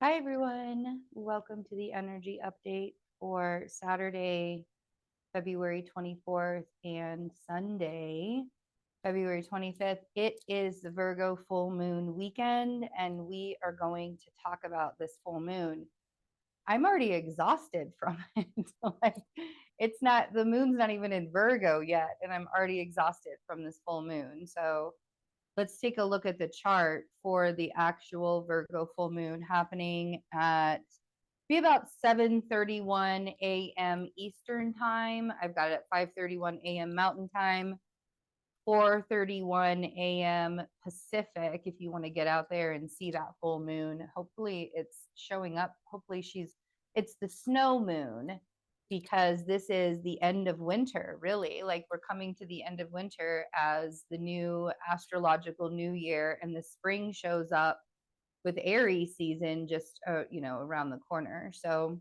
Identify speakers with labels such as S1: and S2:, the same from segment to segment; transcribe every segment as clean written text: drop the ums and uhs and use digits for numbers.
S1: Hi, everyone. Welcome to the energy update for Saturday, February 24th and Sunday, February 25th. It is the Virgo full moon weekend, and we are going to talk about this full moon. I'm already exhausted from it. Like, it's not, the moon's not even in Virgo yet, and I'm already exhausted from this full moon. So, let's take a look at the chart for the actual Virgo full moon happening at be about 7:31 a.m. Eastern time. I've got it at 5:31 a.m. Mountain time, 4:31 a.m. Pacific. If you want to get out there and see that full moon, hopefully it's showing up. Hopefully it's the snow moon, because this is the end of winter, really. Like, we're coming to the end of winter as the new astrological new year, and the spring shows up with Aries season just around the corner. So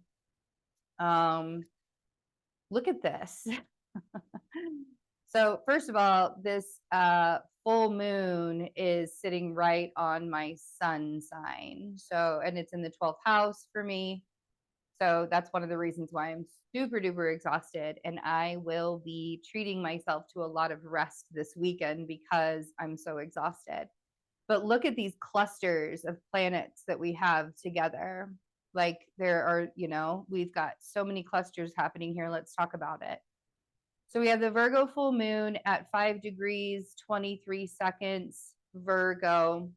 S1: look at this. So first of all, this full moon is sitting right on my sun sign. So, and it's in the 12th house for me. So that's one of the reasons why I'm super duper exhausted. And I will be treating myself to a lot of rest this weekend because I'm so exhausted. But look at these clusters of planets that we have together. Like, there are, we've got so many clusters happening here. Let's talk about it. So we have the Virgo full moon at 5 degrees, 23 seconds, Virgo.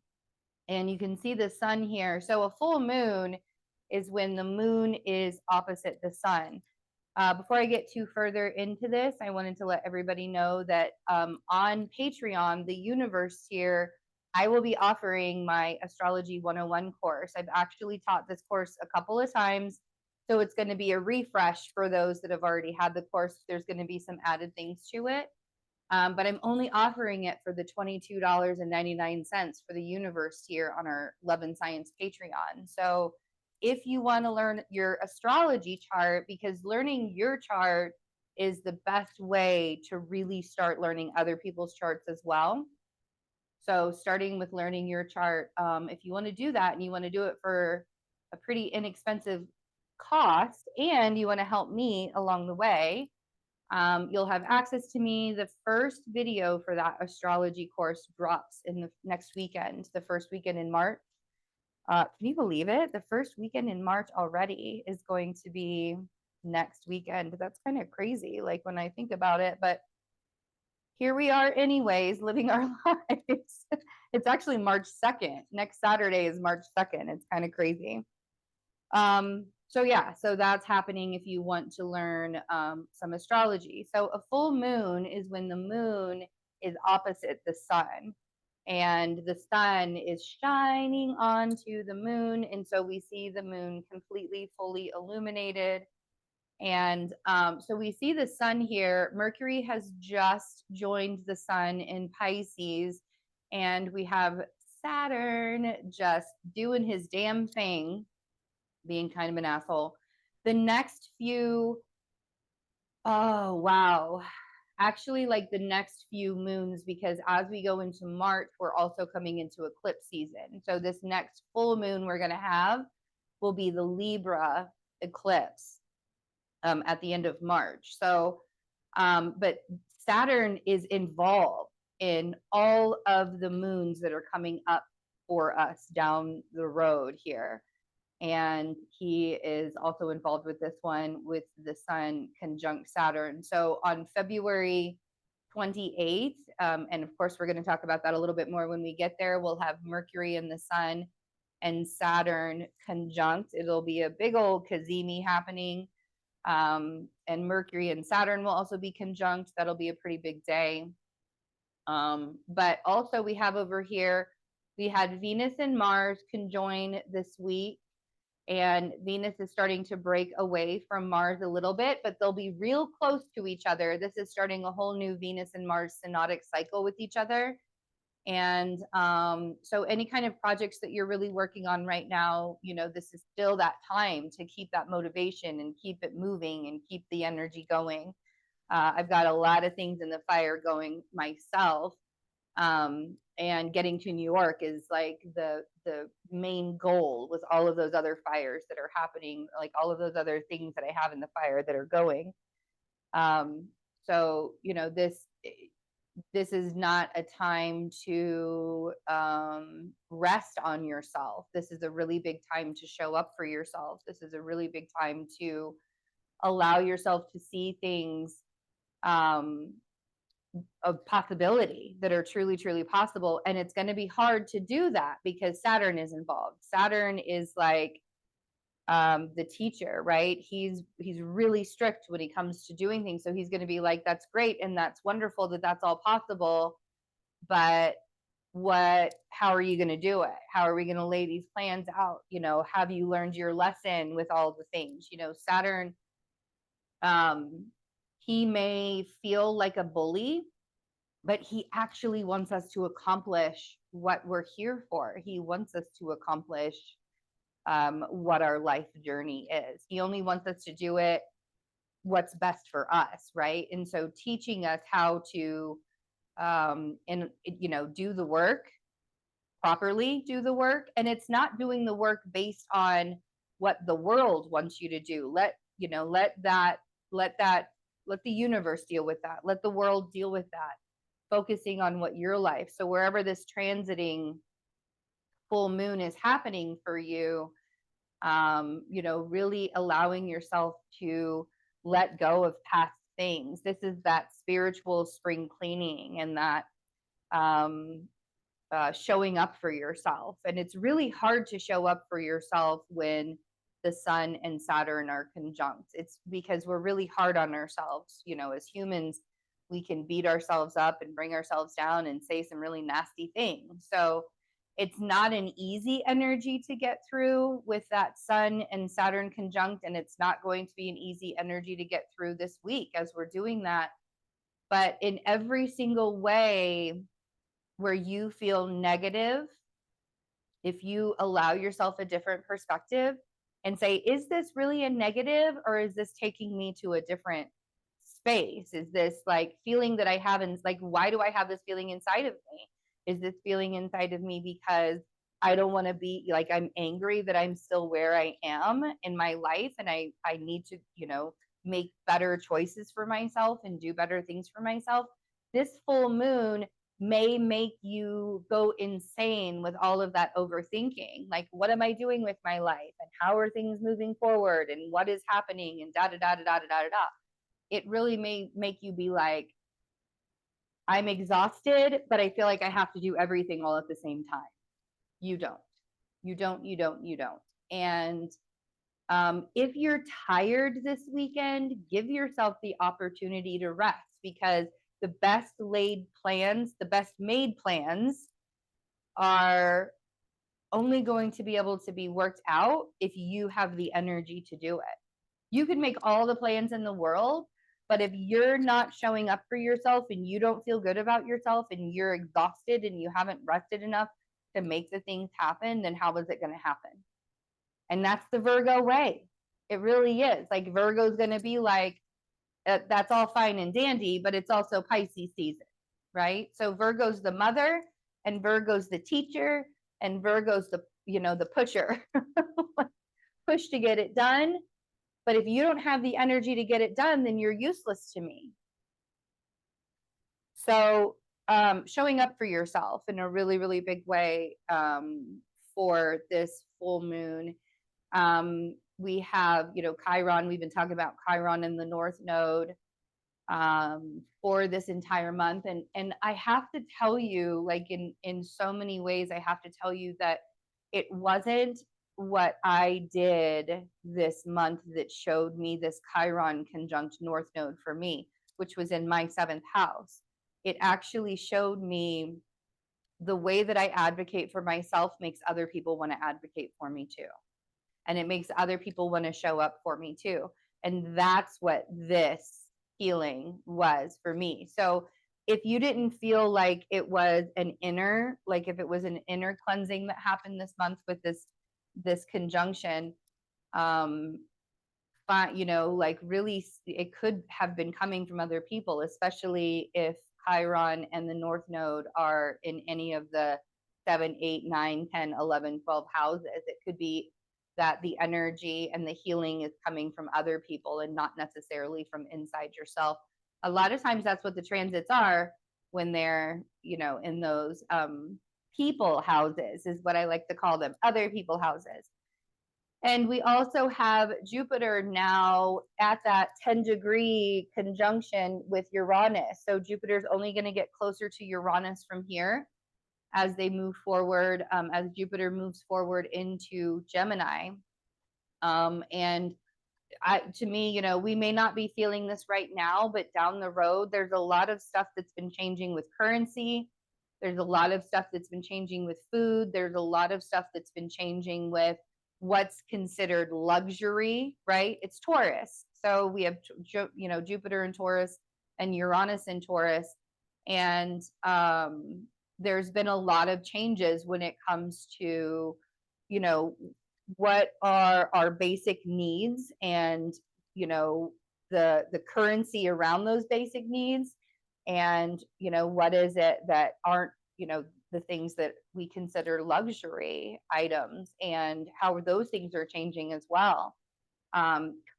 S1: And you can see the sun here. So a full moon is when the moon is opposite the sun. Before I get too further into this, I wanted to let everybody know that on Patreon, the universe here, I will be offering my Astrology 101 course. I've actually taught this course a couple of times, so it's going to be a refresh for those that have already had the course. There's going to be some added things to it. But I'm only offering it for the $22.99 for the universe here on our Love and Science Patreon. So if you want to learn your astrology chart, because learning your chart is the best way to really start learning other people's charts as well. So starting with learning your chart, if you want to do that and you want to do it for a pretty inexpensive cost, and you want to help me along the way, you'll have access to me. The first video for that astrology course drops in the next weekend, the first weekend in March. Can you believe it? The first weekend in March already is going to be next weekend. That's kind of crazy, like, when I think about it, but here we are anyways, living our lives. It's actually March 2nd. Next Saturday is March 2nd. It's kind of crazy. So yeah, so that's happening if you want to learn some astrology. So a full moon is when the moon is opposite the sun, and the sun is shining onto the moon, and so we see the moon completely, fully illuminated. And so we see the sun here. Mercury has just joined the sun in Pisces, and we have Saturn just doing his damn thing, being kind of an asshole. The next few, oh, wow. Actually, like, the next few moons, because as we go into March, we're also coming into eclipse season. So this next full moon we're going to have will be the Libra eclipse at the end of March. So, but Saturn is involved in all of the moons that are coming up for us down the road here. And he is also involved with this one with the sun conjunct Saturn. So on February 28th, and of course, we're going to talk about that a little bit more when we get there, we'll have Mercury and the sun and Saturn conjunct. It'll be a big old Kazemi happening. And Mercury and Saturn will also be conjunct. That'll be a pretty big day. But also we have over here, we had Venus and Mars conjoin this week. And Venus is starting to break away from Mars a little bit, but they'll be real close to each other. This is starting a whole new Venus and Mars synodic cycle with each other. And so any kind of projects that you're really working on right now, this is still that time to keep that motivation and keep it moving and keep the energy going. I've got a lot of things in the fire going myself. and getting to New York is like the main goal, with all of those other fires that are happening, like all of those other things that I have in the fire that are going. So you know, this is not a time to rest on yourself. This is a really big time to show up for yourself. This is a really big time to allow yourself to see things um, of possibility that are truly, truly possible. And it's going to be hard to do that because Saturn is involved. Saturn is like the teacher, right? He's really strict when he comes to doing things. So he's going to be like, that's great and that's wonderful that that's all possible, but how are you going to do it? How are we going to lay these plans out? You know, have you learned your lesson with all the things? You know, Saturn, he may feel like a bully, but he actually wants us to accomplish what we're here for. He wants us to accomplish what our life journey is. He only wants us to do it what's best for us, right? And so teaching us how to and you know, do the work properly, do the work. And it's not doing the work based on what the world wants you to do. Let the universe deal with that. Let the world deal with that. Focusing on what your life. So wherever this transiting full moon is happening for you, you know, really allowing yourself to let go of past things. This is that spiritual spring cleaning and that showing up for yourself. And it's really hard to show up for yourself when the sun and Saturn are conjunct. It's because we're really hard on ourselves. You know, as humans, we can beat ourselves up and bring ourselves down and say some really nasty things. So it's not an easy energy to get through with that sun and Saturn conjunct. And it's not going to be an easy energy to get through this week as we're doing that. But in every single way where you feel negative, if you allow yourself a different perspective and say, is this really a negative, or is this taking me to a different space? Is this like feeling that I have, and like, why do I have this feeling inside of me? Is this feeling inside of me because I don't want to be like, I'm angry that I'm still where I am in my life, and I need to, you know, make better choices for myself and do better things for myself? This full moon may make you go insane with all of that overthinking. Like, what am I doing with my life? And how are things moving forward? And what is happening? And da da da da da da da da. It really may make you be like, I'm exhausted, but I feel like I have to do everything all at the same time. You don't. You don't, you don't, you don't. And if you're tired this weekend, give yourself the opportunity to rest, because the best laid plans, the best made plans are only going to be able to be worked out if you have the energy to do it. You can make all the plans in the world, but if you're not showing up for yourself and you don't feel good about yourself and you're exhausted and you haven't rested enough to make the things happen, then how is it going to happen? And that's the Virgo way. It really is. Like, Virgo's going to be like, that's all fine and dandy, but it's also Pisces season, right? So Virgo's the mother, and Virgo's the teacher, and Virgo's the, you know, the pusher. Push to get it done. But if you don't have the energy to get it done, then you're useless to me. So showing up for yourself in a really, really big way for this full moon. We have, you know, Chiron. We've been talking about Chiron in the North Node for this entire month. And I have to tell you, like, in so many ways, I have to tell you that it wasn't what I did this month that showed me this Chiron conjunct North Node for me, which was in my 7th house. It actually showed me the way that I advocate for myself makes other people want to advocate for me too. And it makes other people want to show up for me too. And that's what this healing was for me. So if you didn't feel like it was an inner, like if it was an inner cleansing that happened this month with this conjunction, you know, like really, it could have been coming from other people, especially if Chiron and the North Node are in any of the 7, 8, 9, 10, 11, 12 houses. It could be that the energy and the healing is coming from other people and not necessarily from inside yourself. A lot of times that's what the transits are when they're, in those people houses, is what I like to call them, other people houses. And we also have Jupiter now at that 10-degree conjunction with Uranus. So Jupiter's only going to get closer to Uranus from here as they move forward, as Jupiter moves forward into Gemini. And to me, we may not be feeling this right now, but down the road, there's a lot of stuff that's been changing with currency. There's a lot of stuff that's been changing with food. There's a lot of stuff that's been changing with what's considered luxury, right? It's Taurus. So we have, Jupiter in Taurus and Uranus in Taurus. And there's been a lot of changes when it comes to, what are our basic needs and, the currency around those basic needs. And, what is it that aren't, the things that we consider luxury items, and how those things are changing as well.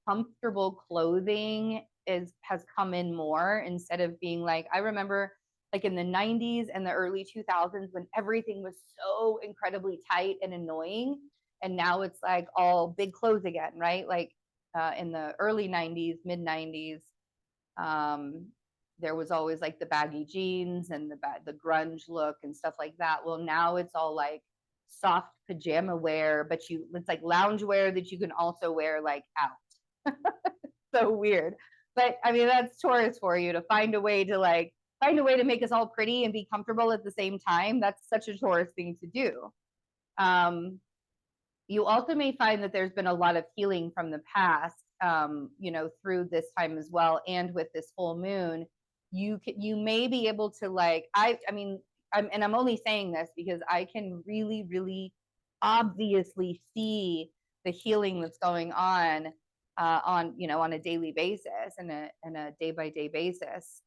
S1: Comfortable clothing has come in more, instead of being like, I remember like in the 90s and the early 2000s when everything was so incredibly tight and annoying. And now it's like all big clothes again, right? Like in the early 90s, mid 90s, there was always like the baggy jeans and the grunge look and stuff like that. Well, now it's all like soft pajama wear, but it's like lounge wear that you can also wear like out. So weird. But I mean, that's Taurus for you, to find a way to make us all pretty and be comfortable at the same time. That's such a Taurus thing to do. You also may find that there's been a lot of healing from the past, through this time as well. And with this full moon, you may be able to I'm only saying this because I can really, really obviously see the healing that's going on on a daily basis and a day-by-day basis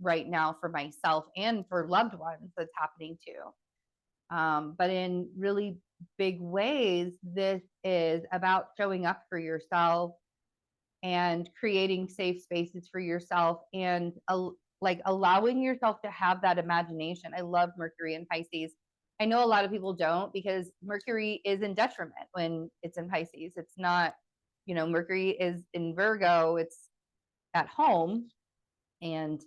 S1: right now for myself and for loved ones that's happening too. But in really big ways, this is about showing up for yourself and creating safe spaces for yourself, and allowing yourself to have that imagination. I love Mercury in Pisces. I know a lot of people don't, because Mercury is in detriment when it's in Pisces. It's not, Mercury is in Virgo, it's at home, and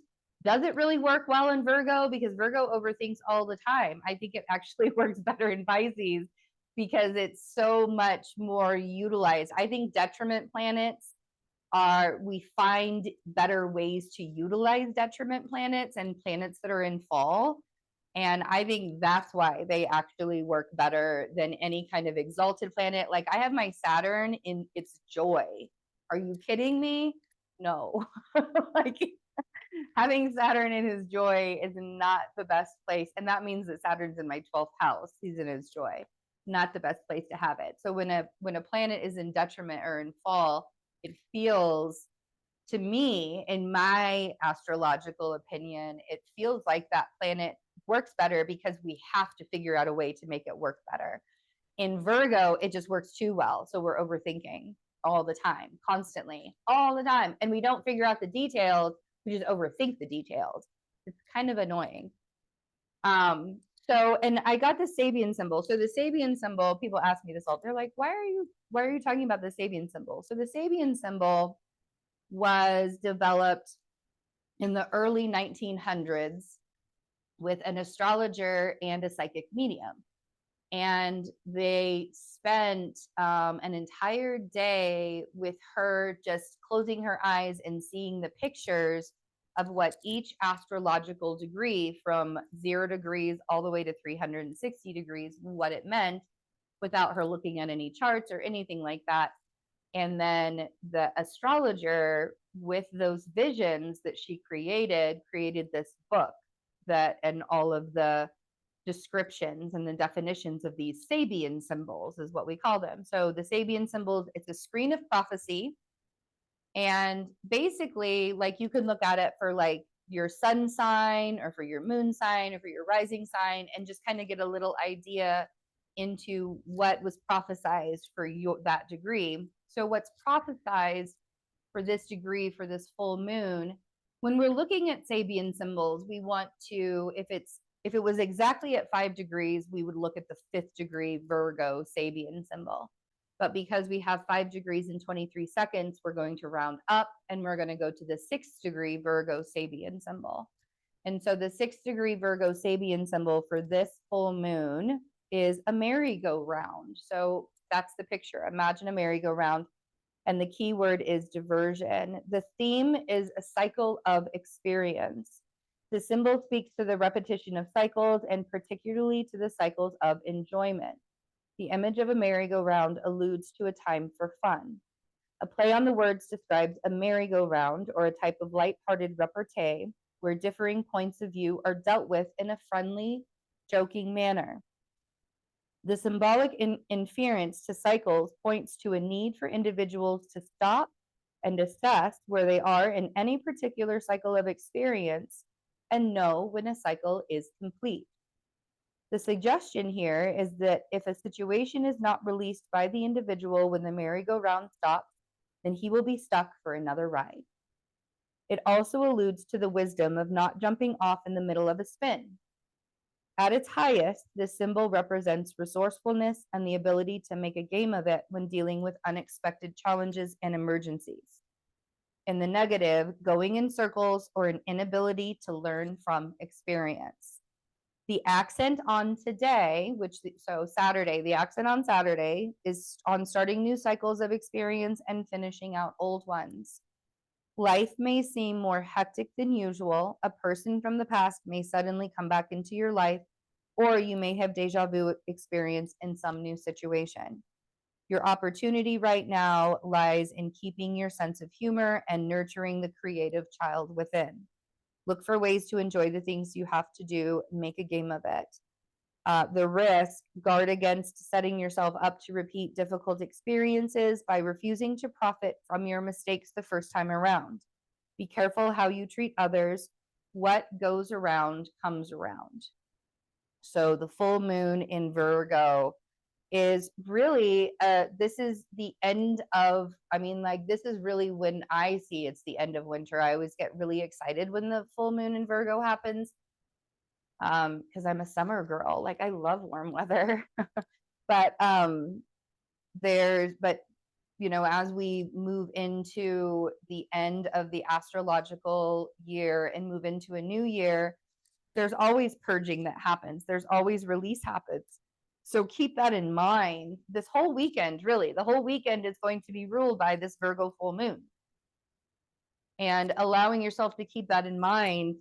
S1: does it really work well in Virgo? Because Virgo overthinks all the time. I think it actually works better in Pisces because it's so much more utilized. I think detriment planets we find better ways to utilize detriment planets and planets that are in fall. And I think that's why they actually work better than any kind of exalted planet. Like I have my Saturn in its joy. Are you kidding me? No. Like having Saturn in his joy is not the best place. And that means that Saturn's in my 12th house. He's in his joy. Not the best place to have it. So when a planet is in detriment or in fall, it feels, to me, in my astrological opinion, it feels like that planet works better because we have to figure out a way to make it work better. In Virgo, it just works too well. So we're overthinking all the time, constantly, all the time. And we don't figure out the details. We just overthink the details. It's kind of annoying. And I got the Sabian symbol. So the Sabian symbol, people ask me this all. They're like, why are you talking about the Sabian symbol? So the Sabian symbol was developed in the early 1900s with an astrologer and a psychic medium. And they spent an entire day with her just closing her eyes and seeing the pictures of what each astrological degree from 0 degrees all the way to 360 degrees, what it meant, without her looking at any charts or anything like that. And then the astrologer, with those visions that she created this book and all of the descriptions and the definitions of these Sabian symbols is what we call them. So the Sabian symbols, it's a screen of prophecy. And basically, like, you can look at it for like your sun sign or for your moon sign or for your rising sign, and just kind of get a little idea into what was prophesized for that degree. So what's prophesized for this degree for this full moon, when we're looking at Sabian symbols, we want to, if it was exactly at 5 degrees, we would look at the 5th degree Virgo Sabian symbol. But because we have 5 degrees and 23 seconds, we're going to round up and we're going to go to the 6th degree Virgo Sabian symbol. And so the 6th degree Virgo Sabian symbol for this full moon is a merry-go-round. So that's the picture. Imagine a merry-go-round. And the key word is diversion. The theme is a cycle of experience. The symbol speaks to the repetition of cycles and particularly to the cycles of enjoyment. The image of a merry-go-round alludes to a time for fun. A play on the words describes a merry-go-round or a type of light-hearted repartee where differing points of view are dealt with in a friendly, joking manner. The symbolic inference to cycles points to a need for individuals to stop and assess where they are in any particular cycle of experience and know when a cycle is complete. The suggestion here is that if a situation is not released by the individual when the merry-go-round stops, then he will be stuck for another ride. It also alludes to the wisdom of not jumping off in the middle of a spin. At its highest, this symbol represents resourcefulness and the ability to make a game of it when dealing with unexpected challenges and emergencies. In the negative, going in circles or an inability to learn from experience. The accent on today, Saturday, the accent on Saturday is on starting new cycles of experience and finishing out old ones. Life may seem more hectic than usual. A person from the past may suddenly come back into your life, or you may have deja vu experience in some new situation. Your opportunity right now lies in keeping your sense of humor and nurturing the creative child within. Look for ways to enjoy the things you have to do, make a game of it. The risk, guard against setting yourself up to repeat difficult experiences by refusing to profit from your mistakes the first time around. Be careful how you treat others. What goes around comes around. So the full moon in Virgo is really, this is the end of, this is really when I see it's the end of winter. I always get really excited when the full moon in Virgo happens. Because I'm a summer girl. Like, I love warm weather. but as we move into the end of the astrological year and move into a new year, there's always purging that happens. There's always release happens. So keep that in mind. This whole weekend, really, the whole weekend is going to be ruled by this Virgo full moon. And allowing yourself to keep that in mind,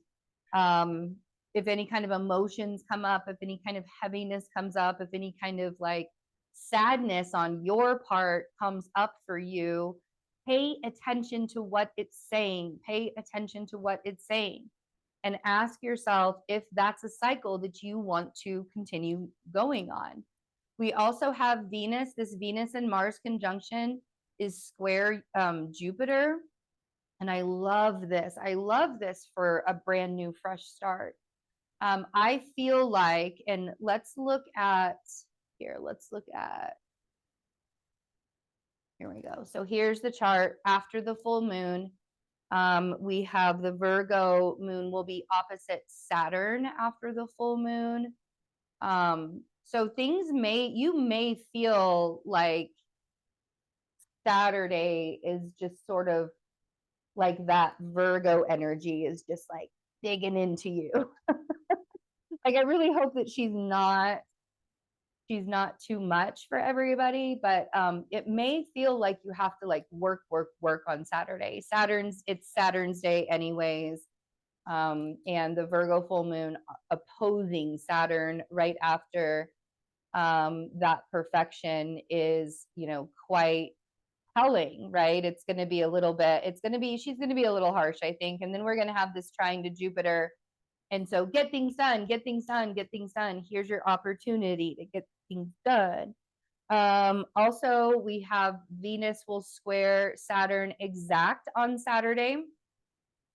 S1: if any kind of emotions come up, if any kind of heaviness comes up, if any kind of like sadness on your part comes up for you, pay attention to what it's saying. Pay attention to what it's saying. And ask yourself if that's a cycle that you want to continue going on. We also have Venus. This Venus and Mars conjunction is square Jupiter. And I love this. I love this for a brand new, fresh start. I feel like, and let's look at, here we go. So here's the chart after the full moon. We have the Virgo moon will be opposite Saturn after the full moon. So you may feel like Saturday is just sort of like that Virgo energy is just like digging into you. Like, I really hope that she's not too much for everybody, but it may feel like you have to like work on Saturday. It's Saturn's day anyways. And the Virgo full moon opposing Saturn right after that perfection is, quite telling, right? She's going to be a little harsh, I think. And then we're going to have this trine to Jupiter. And so get things done. Here's your opportunity to get things done. Also, we have Venus will square Saturn exact on Saturday.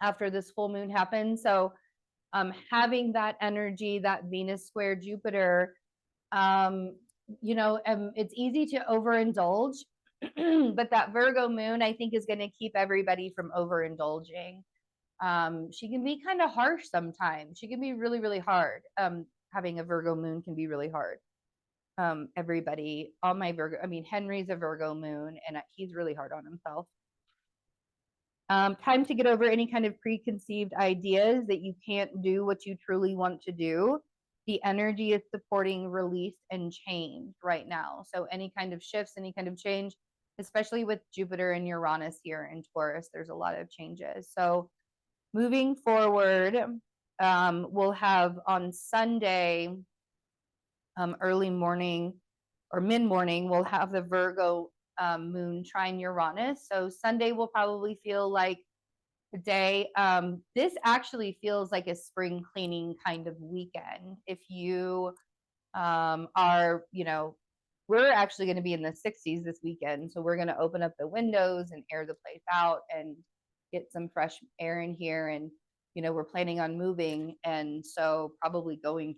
S1: after this full moon happens. So having that energy, that Venus square Jupiter, it's easy to overindulge, but that Virgo moon, I think, is going to keep everybody from overindulging. She can be kind of harsh sometimes. She can be really, really hard. Having a Virgo moon can be really hard. Everybody, all my Virgo, Henry's a Virgo moon, and he's really hard on himself. Time to get over any kind of preconceived ideas that you can't do what you truly want to do. The energy is supporting release and change right now. So any kind of shifts, any kind of change, especially with Jupiter and Uranus here in Taurus, there's a lot of changes. So moving forward, we'll have on Sunday, early morning or mid-morning, we'll have the Virgo moon trine Uranus. So Sunday will probably feel like the day. This actually feels like a spring cleaning kind of weekend. If you are, we're actually going to be in the 60s this weekend. So we're going to open up the windows and air the place out and get some fresh air in here. And, we're planning on moving. And so probably going,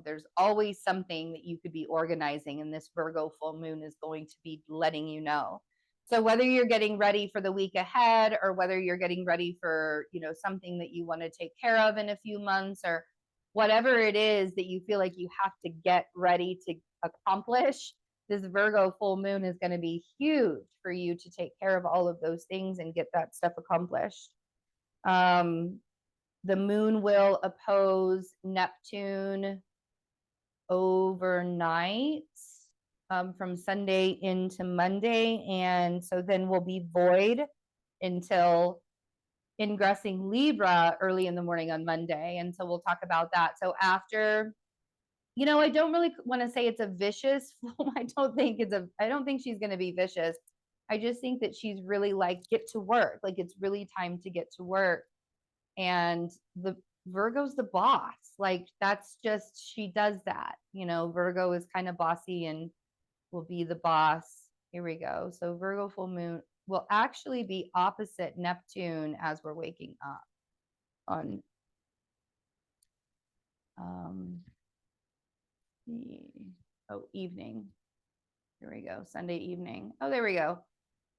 S1: there's always something that you could be organizing. And this Virgo full moon is going to be letting you know. So whether you're getting ready for the week ahead or whether you're getting ready for, something that you want to take care of in a few months or whatever it is that you feel like you have to get ready to accomplish, this Virgo full moon is going to be huge for you to take care of all of those things and get that stuff accomplished. The moon will oppose Neptune overnight from Sunday into Monday. And so then we'll be void until ingressing Libra early in the morning on Monday. And so we'll talk about that. So after, I don't really want to say it's a vicious. I don't think she's going to be vicious. I just think that she's really like, get to work. Like it's really time to get to work. And the Virgo's the boss. Like that's just, she does that. Virgo is kind of bossy and will be the boss. Here we go. So Virgo full moon will actually be opposite Neptune as we're waking up on evening. Here we go. Sunday evening. Oh, there we go.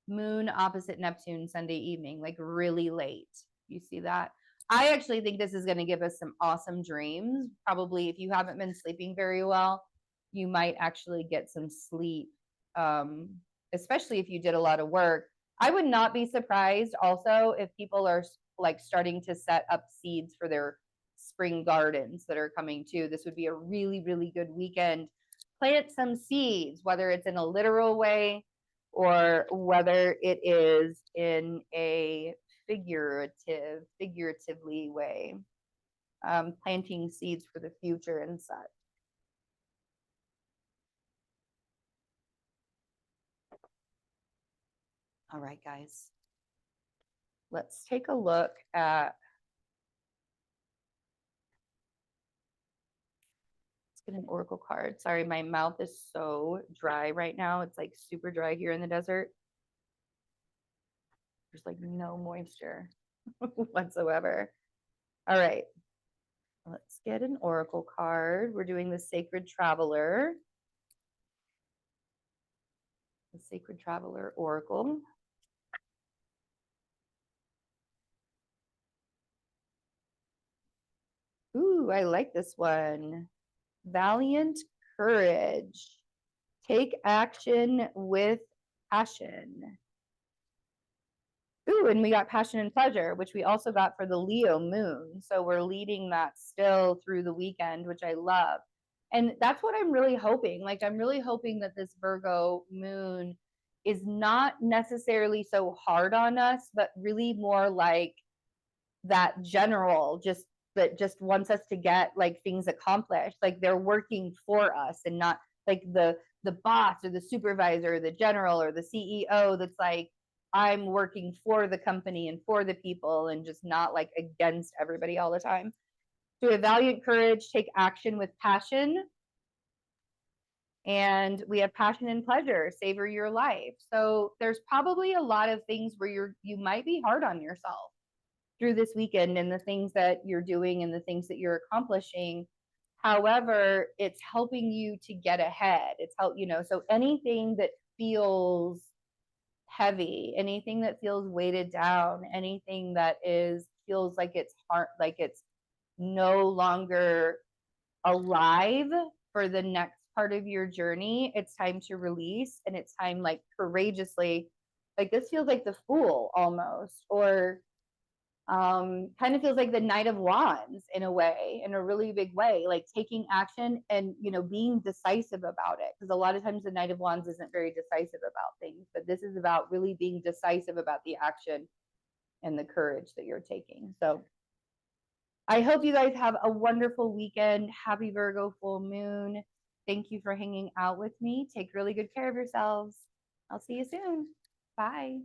S1: Moon opposite Neptune Sunday evening, like really late. You see that? I actually think this is going to give us some awesome dreams. Probably if you haven't been sleeping very well, you might actually get some sleep, especially if you did a lot of work. I would not be surprised also if people are like starting to set up seeds for their spring gardens that are coming too. This would be a really, really good weekend. Plant some seeds, whether it's in a literal way or whether it is in a figuratively way, planting seeds for the future and such. All right, guys, let's take a look at, let's get an oracle card. Sorry, my mouth is so dry right now. It's like super dry here in the desert. There's like no moisture whatsoever. All right, let's get an oracle card. We're doing the Sacred Traveler. The Sacred Traveler Oracle. Ooh, I like this one. Valiant courage. Take action with passion. Ooh, and we got passion and pleasure, which we also got for the Leo moon. So we're leading that still through the weekend, which I love. And that's what I'm really hoping. Like, I'm really hoping that this Virgo moon is not necessarily so hard on us, but really more like that general, that just wants us to get like things accomplished. Like they're working for us and not like the boss or the supervisor or the general or the CEO that's like, I'm working for the company and for the people and just not like against everybody all the time. So a valiant courage, take action with passion. And we have passion and pleasure, savor your life. So there's probably a lot of things where you might be hard on yourself. through this weekend and the things that you're doing and the things that you're accomplishing. However, it's helping you to get ahead. It's help, so anything that feels heavy, anything that feels weighted down, anything that feels like it's hard, like it's no longer alive for the next part of your journey, it's time to release. And it's time, like, courageously, like, this feels like the Fool almost, or kind of feels like the Knight of Wands in a way, in a really big way, like taking action and being decisive about it, because a lot of times the Knight of Wands isn't very decisive about things, but this is about really being decisive about the action and the courage that you're taking. So I hope you guys have a wonderful weekend. Happy Virgo full moon. Thank you for hanging out with me. Take really good care of yourselves. I'll see you soon. Bye.